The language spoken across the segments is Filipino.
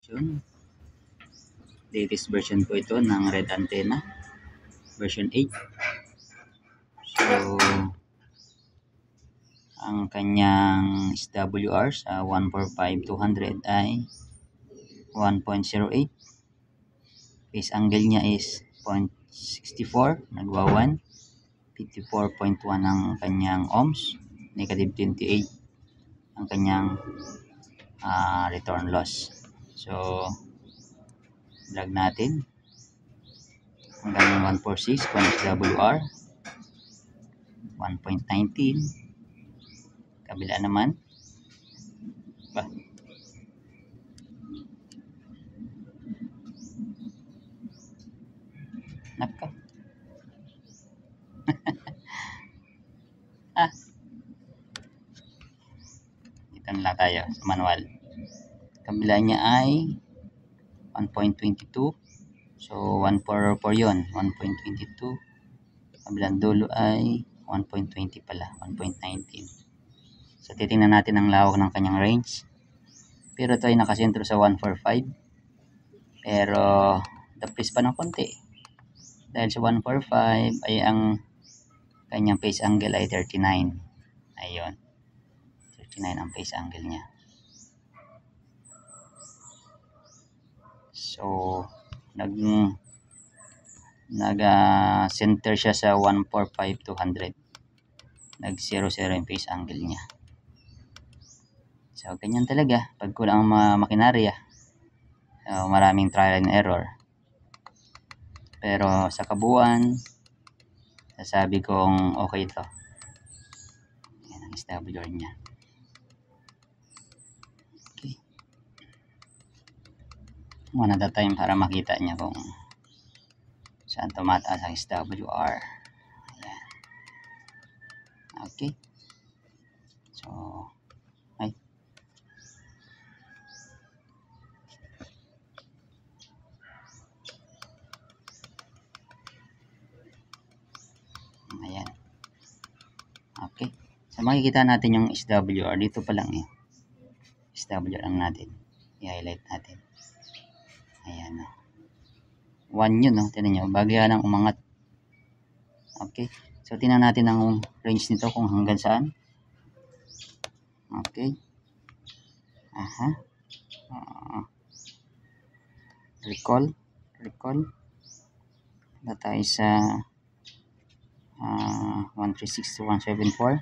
Yun, latest version po ito ng Red Antenna, version 8. So, ang kanyang SWR sa 145-200 ay 1.08. Phase angle niya is 0.64, nagwa 1. 54.1 ang kanyang ohms, negative 28 ang kanyang return loss. So, drag natin hanggang 146 kung SWR 1.19. Kabila naman ba, naka ito na lang tayo sa manual. Kabila niya ay 1.22. So 144 yun, 1.22. Kabilang dulo ay 1.20 pala, 1.19. So titingnan natin ang lawak ng kanyang range. Pero ito ay nakasentro sa 145. Pero tapis pa ng konti. Dahil sa 145 ay ang kanyang phase angle ay 39. Ayun. 39 ang phase angle niya. So nag-center siya sa 145-200. Nag 0-0 yung phase angle niya. So ganyan talaga pag kulang ang makinarya. So, maraming trial and error. Pero sa kabuuan, sasabi kong okay ito. Yan ang SWR niya. Okay. One at a time para makita niya kung saan tumataas ang SWR. Ayan. Okay. So, ay. Ayan. Okay. So, makikita natin yung SWR. Dito pa lang eh. SWR lang natin. I-highlight natin. Ayan. 1 yun. No? Tignan nyo. Bagya lang umangat. Okay. So, tingnan natin ang range nito kung hanggang saan. Okay. Aha. Recall. Na tayo sa 136 to 174.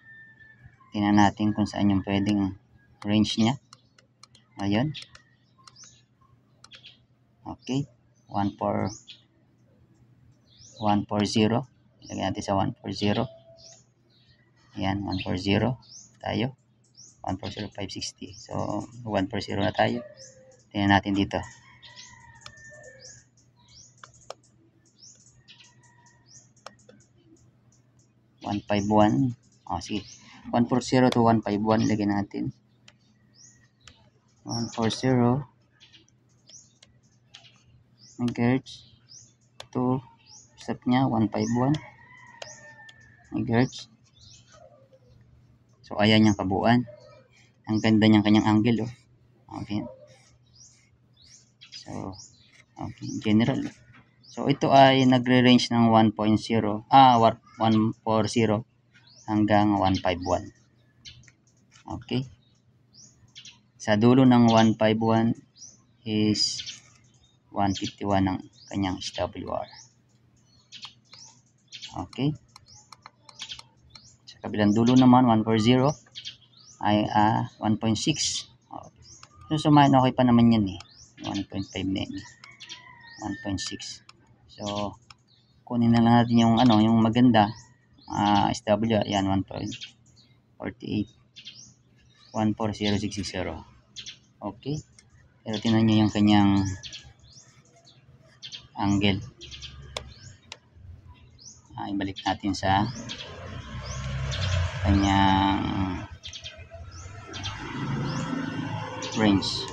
Tingnan natin kung saan yung pwedeng range niya. Ayun. Okay. 140. Ilagay natin sa 140. Ayan, 140 tayo. 140,560. So, 140 na tayo. Tingnan natin dito. Sige. 140 to 151 ilagay natin. 140 MHz to stop niya 151 MHz. So ayan yung kabuuan. Ang ganda niyang kanyang angle, oh. Okay. So okay, in general. So ito ay nagre-range ng 1.0 140 hanggang 151. Okay. Sa dulo ng 151 is 151 ng kanyang SWR. Okay. Sa kabilang dulo naman 140 ay 1.6. So sumahin okay pa naman yan eh. 1.5 na yun. 1.6. So kunin na lang natin yung yung maganda SWR. Yan 1.48. 140,660. Okay. Pero tingnan nyo yung kanyang angle. Ibalik natin sa kanyang range.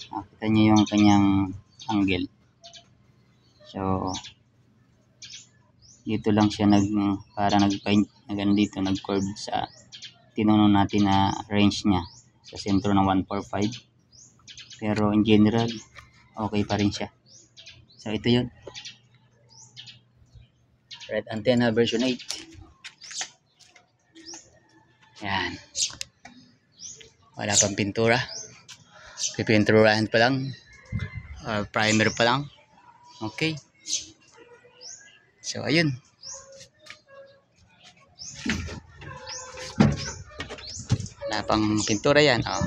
Kita nyo yung kanyang angle. So dito lang siya nag-curve sa tinuno natin na range niya sa sentro ng 145 Pero in general, okay pa rin siya. So ito yun. Red antenna version 8. Yan. Wala pang pintura. Pipinturahan pa lang. Primer pa lang. Okay. So ayun. Wala pang pintura yan. Oh.